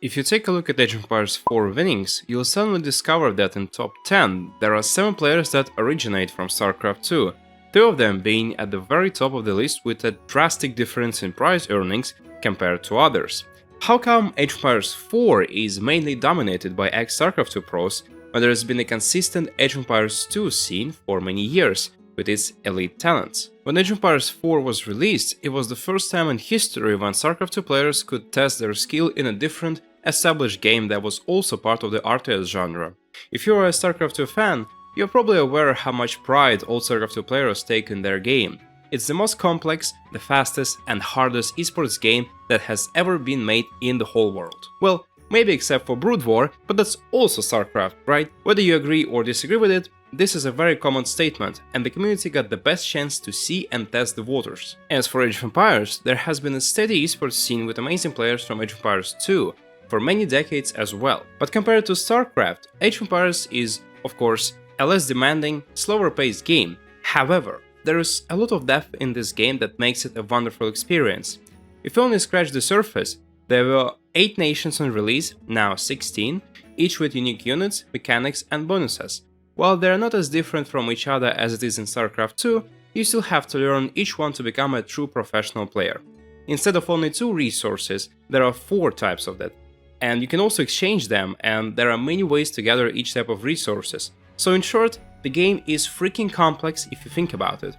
If you take a look at Age of Empires 4 winnings, you'll suddenly discover that in top 10 there are 7 players that originate from StarCraft 2, 2 of them being at the very top of the list with a drastic difference in prize earnings compared to others. How come Age of Empires 4 is mainly dominated by ex-StarCraft 2 pros when there has been a consistent Age of Empires 2 scene for many years, with its elite talents? When Age of Empires 4 was released, it was the first time in history when StarCraft 2 players could test their skill in a different, established game that was also part of the RTS genre. If you are a StarCraft 2 fan, you're probably aware how much pride all StarCraft 2 players take in their game. It's the most complex, the fastest and hardest esports game that has ever been made in the whole world. Well, maybe except for Brood War, but that's also StarCraft, right? Whether you agree or disagree with it, this is a very common statement, and the community got the best chance to see and test the waters. As for Age of Empires, there has been a steady esports scene with amazing players from Age of Empires 2 for many decades as well. But compared to StarCraft, Age of Empires is, of course, a less demanding, slower paced game. However, there is a lot of depth in this game that makes it a wonderful experience. If you only scratch the surface, there were 8 nations on release, now 16, each with unique units, mechanics and bonuses. While they are not as different from each other as it is in StarCraft 2, you still have to learn each one to become a true professional player. Instead of only 2 resources, there are 4 types of that. And you can also exchange them, and there are many ways to gather each type of resources. So in short, the game is freaking complex if you think about it.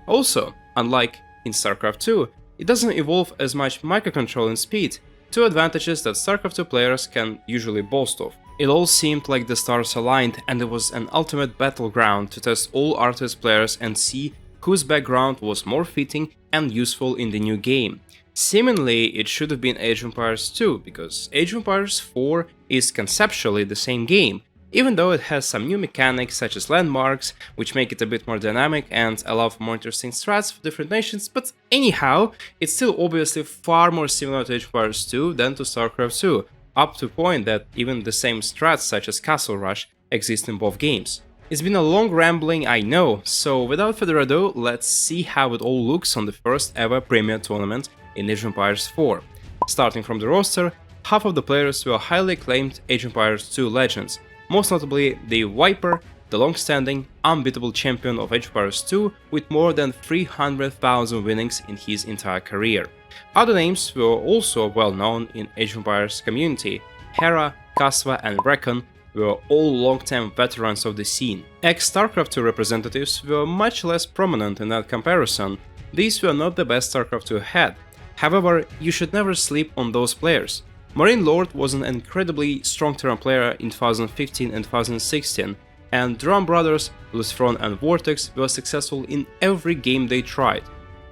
Also, unlike in StarCraft 2, it doesn't involve as much microcontrol and speed, 2 advantages that StarCraft 2 players can usually boast of. It all seemed like the stars aligned, and it was an ultimate battleground to test all RTS players and see whose background was more fitting and useful in the new game. Seemingly, it should have been Age of Empires 2, because Age of Empires 4 is conceptually the same game, even though it has some new mechanics such as landmarks, which make it a bit more dynamic and allow for more interesting strats for different nations, but anyhow, it's still obviously far more similar to Age of Empires 2 than to StarCraft 2, up to the point that even the same strats such as Castle Rush exist in both games. It's been a long rambling, I know, so without further ado, let's see how it all looks on the first ever Premier tournament in Age of Empires 4. Starting from the roster, half of the players were highly acclaimed Age of Empires 2 legends, most notably the Viper, the long-standing, unbeatable champion of Age of Empires 2 with more than 300,000 winnings in his entire career. Other names were also well known in Age of Empires community. Hera, Kasva and Rekon were all long-time veterans of the scene. Ex-StarCraft 2 representatives were much less prominent in that comparison. These were not the best StarCraft 2 had. However, you should never sleep on those players. Marine Lord was an incredibly strong Terran player in 2015 and 2016, and Drum Brothers, Lucifron and Vortex were successful in every game they tried.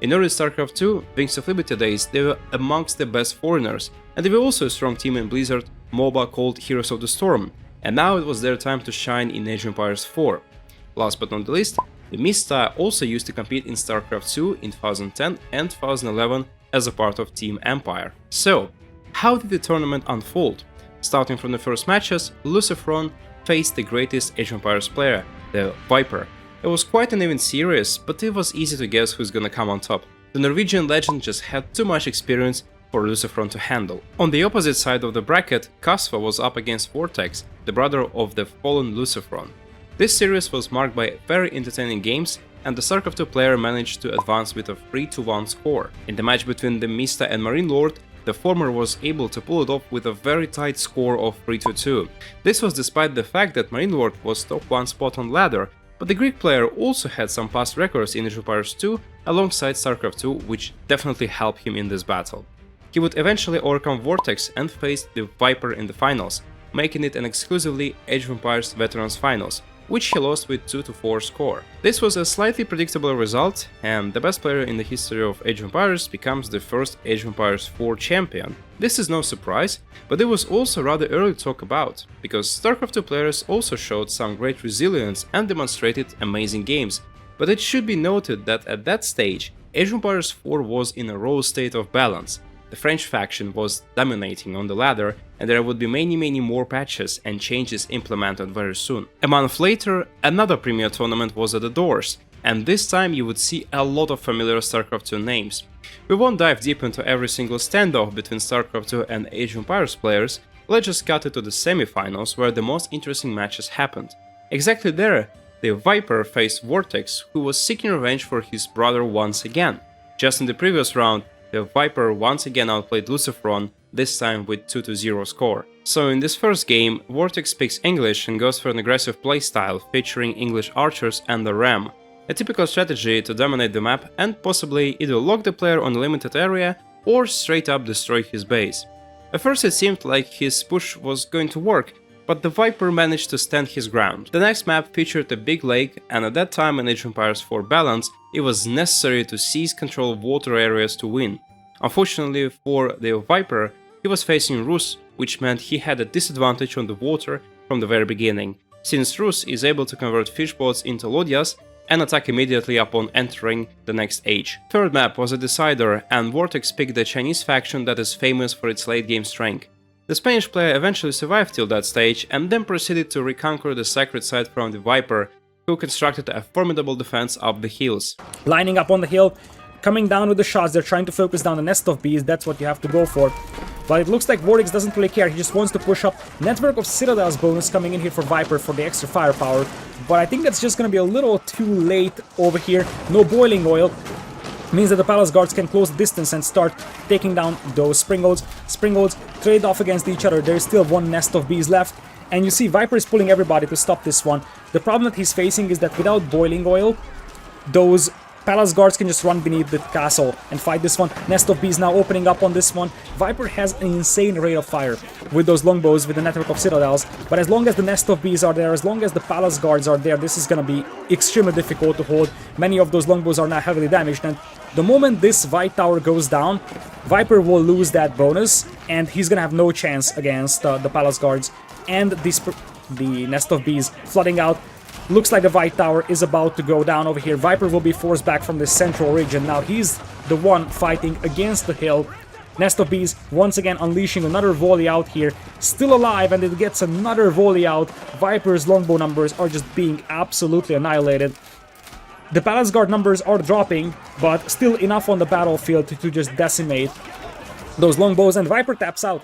In early StarCraft 2, Wings of Liberty days, they were amongst the best foreigners, and they were also a strong team in Blizzard MOBA called Heroes of the Storm, and now it was their time to shine in Age of Empires 4. Last but not the least, the Mista also used to compete in StarCraft 2 in 2010 and 2011 as a part of Team Empire. So, how did the tournament unfold? Starting from the first matches, Lucifron faced the greatest Age of Empires player, the Viper. It was quite an even series, but it was easy to guess who's gonna come on top. The Norwegian legend just had too much experience for Lucifron to handle. On the opposite side of the bracket, Kasva was up against Vortex, the brother of the fallen Lucifron. This series was marked by very entertaining games, and the StarCraft 2 player managed to advance with a 3-1 score. In the match between the Mista and Marine Lord, the former was able to pull it off with a very tight score of 3-2. This was despite the fact that Marine Lord was top 1 spot on ladder, but the Greek player also had some past records in Age of Empires 2 alongside StarCraft 2, which definitely helped him in this battle. He would eventually overcome Vortex and face the Viper in the finals, making it an exclusively Age of Empires Veterans Finals, which he lost with 2-4 score. This was a slightly predictable result, and the best player in the history of Age of Empires becomes the first Age of Empires 4 champion. This is no surprise, but it was also rather early to talk about, because StarCraft 2 players also showed some great resilience and demonstrated amazing games, but it should be noted that at that stage, Age of Empires 4 was in a raw state of balance. The French faction was dominating on the ladder, and there would be many more patches and changes implemented very soon. A month later, another Premier tournament was at the doors, and this time you would see a lot of familiar StarCraft 2 names. We won't dive deep into every single standoff between StarCraft 2 and Age of Empires players, Let's just cut it to the semi-finals where the most interesting matches happened. Exactly there, the Viper faced Vortex, who was seeking revenge for his brother once again. Just in the previous round, the Viper once again outplayed Luciferon, this time with 2-0 score. So in this first game, Vortex speaks English and goes for an aggressive playstyle featuring English archers and the ram. A typical strategy to dominate the map and possibly either lock the player on a limited area or straight up destroy his base. At first it seemed like his push was going to work, but the Viper managed to stand his ground. The next map featured a big lake, and at that time in Age of Empires 4 balance, it was necessary to seize control of water areas to win. Unfortunately for the Viper, he was facing Rus, which meant he had a disadvantage on the water from the very beginning, since Rus is able to convert fish boats into lodias and attack immediately upon entering the next age. Third map was a decider, and Vortex picked the Chinese faction that is famous for its late game strength. The Spanish player eventually survived till that stage and then proceeded to reconquer the sacred site from the Viper, who constructed a formidable defense up the hills. Lining up on the hill, coming down with the shots, they're trying to focus down the nest of bees, that's what you have to go for. But it looks like Vortex doesn't really care, he just wants to push up. Network of Citadels bonus coming in here for Viper for the extra firepower. But I think that's just gonna be a little too late over here. No boiling oil. Means that the Palace Guards can close the distance and start taking down those Springolds. Springolds trade off against each other, there is still one nest of bees left. And you see Viper is pulling everybody to stop this one. The problem that he's facing is that without boiling oil, those Palace Guards can just run beneath the castle and fight this one. Nest of Bees now opening up on this one. Viper has an insane rate of fire with those longbows, with the network of Citadels. But as long as the Nest of Bees are there, as long as the Palace Guards are there, this is gonna be extremely difficult to hold. Many of those longbows are now heavily damaged, and the moment this White Tower goes down, Viper will lose that bonus, and he's gonna have no chance against the Palace Guards. And the Nest of Bees flooding out. Looks like the White Tower is about to go down over here. Viper will be forced back from the central region. Now he's the one fighting against the hill. Nest of Bees once again unleashing another volley out here. Still alive, and it gets another volley out. Viper's longbow numbers are just being absolutely annihilated. The Palace Guard numbers are dropping, but still enough on the battlefield to just decimate those longbows, and Viper taps out.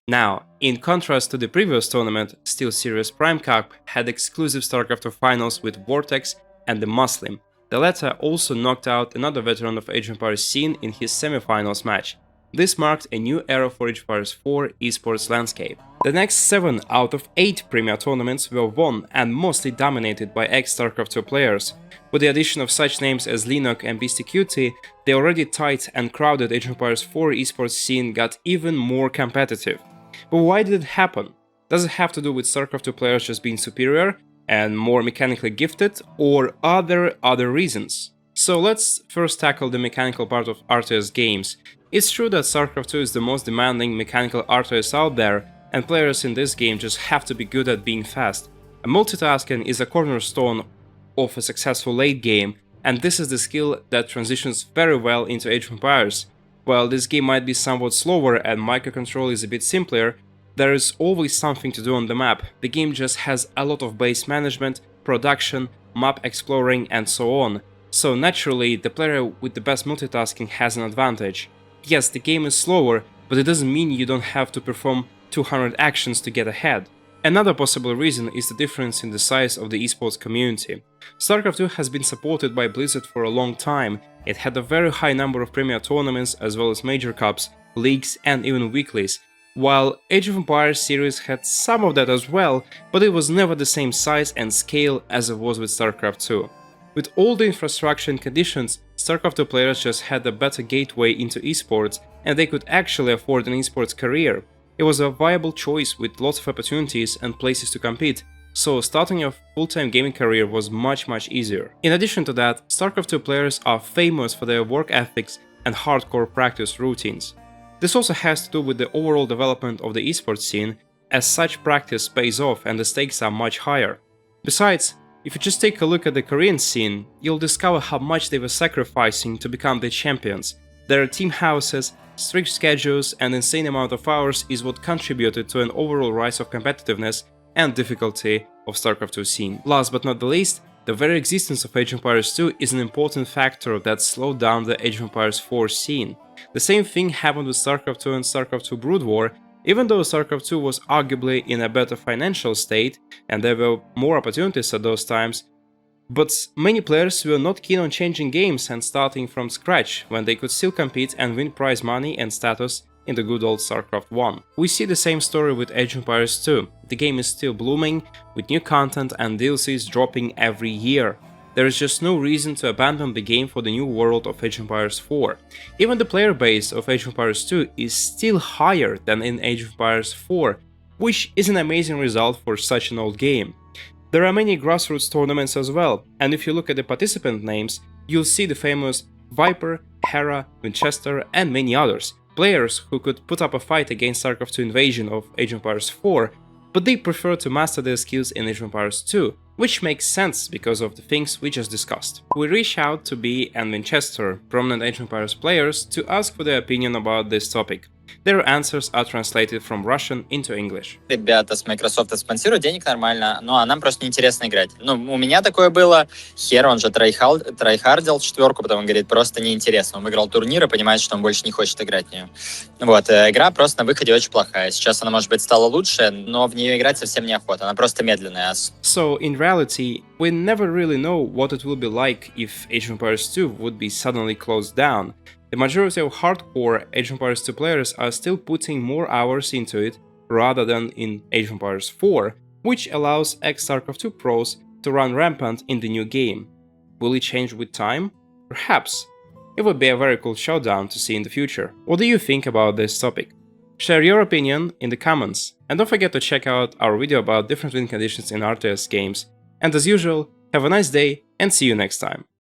Now, in contrast to the previous tournament, SteelSeries Prime Cup had exclusive StarCraft 2 finals with Vortex and the Muslim. The latter also knocked out another veteran of Age of Empires scene in his semi-finals match. This marked a new era for Age of Empires 4 esports landscape. The next 7 out of 8 premier tournaments were won and mostly dominated by ex-StarCraft 2 players. With the addition of such names as Linux and BSTQT, the already tight and crowded Age of Empires 4 esports scene got even more competitive. But why did it happen? Does it have to do with StarCraft 2 players just being superior and more mechanically gifted, or are there other reasons? So let's first tackle the mechanical part of RTS games. It's true that StarCraft 2 is the most demanding mechanical RTS out there, and players in this game just have to be good at being fast. And multitasking is a cornerstone of a successful late game, and this is the skill that transitions very well into Age of Empires. While this game might be somewhat slower and microcontrol is a bit simpler, there is always something to do on the map. The game just has a lot of base management, production, map exploring, and so on. So naturally, the player with the best multitasking has an advantage. Yes, the game is slower, but it doesn't mean you don't have to perform 200 actions to get ahead. Another possible reason is the difference in the size of the esports community. StarCraft 2 has been supported by Blizzard for a long time. It had a very high number of premier tournaments as well as major cups, leagues, and even weeklies, while Age of Empires series had some of that as well, but it was never the same size and scale as it was with StarCraft 2. With all the infrastructure and conditions, StarCraft 2 players just had a better gateway into esports, and they could actually afford an esports career. It was a viable choice with lots of opportunities and places to compete, so starting a full-time gaming career was much easier. In addition to that, StarCraft 2 players are famous for their work ethics and hardcore practice routines. This also has to do with the overall development of the esports scene, as such practice pays off and the stakes are much higher. Besides, if you just take a look at the Korean scene, you'll discover how much they were sacrificing to become the champions. Their team houses, strict schedules, and insane amount of hours is what contributed to an overall rise of competitiveness and difficulty of StarCraft 2 scene. Last but not the least, the very existence of Age of Empires 2 is an important factor that slowed down the Age of Empires 4 scene. The same thing happened with StarCraft 2 and StarCraft 2 Brood War. Even though StarCraft 2 was arguably in a better financial state and there were more opportunities at those times, but many players were not keen on changing games and starting from scratch when they could still compete and win prize money and status in the good old StarCraft 1. We see the same story with Age of Empires 2. The game is still blooming, with new content and DLCs dropping every year. There is just no reason to abandon the game for the new world of Age of Empires 4. Even the player base of Age of Empires 2 is still higher than in Age of Empires 4, which is an amazing result for such an old game. There are many grassroots tournaments as well, and if you look at the participant names, you'll see the famous Viper, Hera, Winchester, and many others. Players who could put up a fight against StarCraft 2 invasion of Age of Empires 4, but they prefer to master their skills in Age of Empires 2, which makes sense because of the things we just discussed. We reach out to B and Winchester, prominent Age of Empires players, to ask for their opinion about this topic. Their answers are translated from Russian into English. Ребята с Microsoft спонсируют, денег нормально, ну а нам просто неинтересно играть. Ну, у меня такое было. Хер, он же трайхардил 4, потом он говорит, просто неинтересно. Он выиграл турнир и понимает, что он больше не хочет играть в нее. Вот, игра просто на выходе очень плохая. Сейчас она, может быть, стала лучше, но в нее играть совсем неохота. Она просто медленная. So, in reality, we never really know what it will be like if Age of Empires 2 would be suddenly closed down. The majority of hardcore Age of Empires 2 players are still putting more hours into it rather than in Age of Empires 4, which allows ex-StarCraft 2 pros to run rampant in the new game. Will it change with time? Perhaps. It would be a very cool showdown to see in the future. What do you think about this topic? Share your opinion in the comments, and don't forget to check out our video about different win conditions in RTS games. And as usual, have a nice day and see you next time.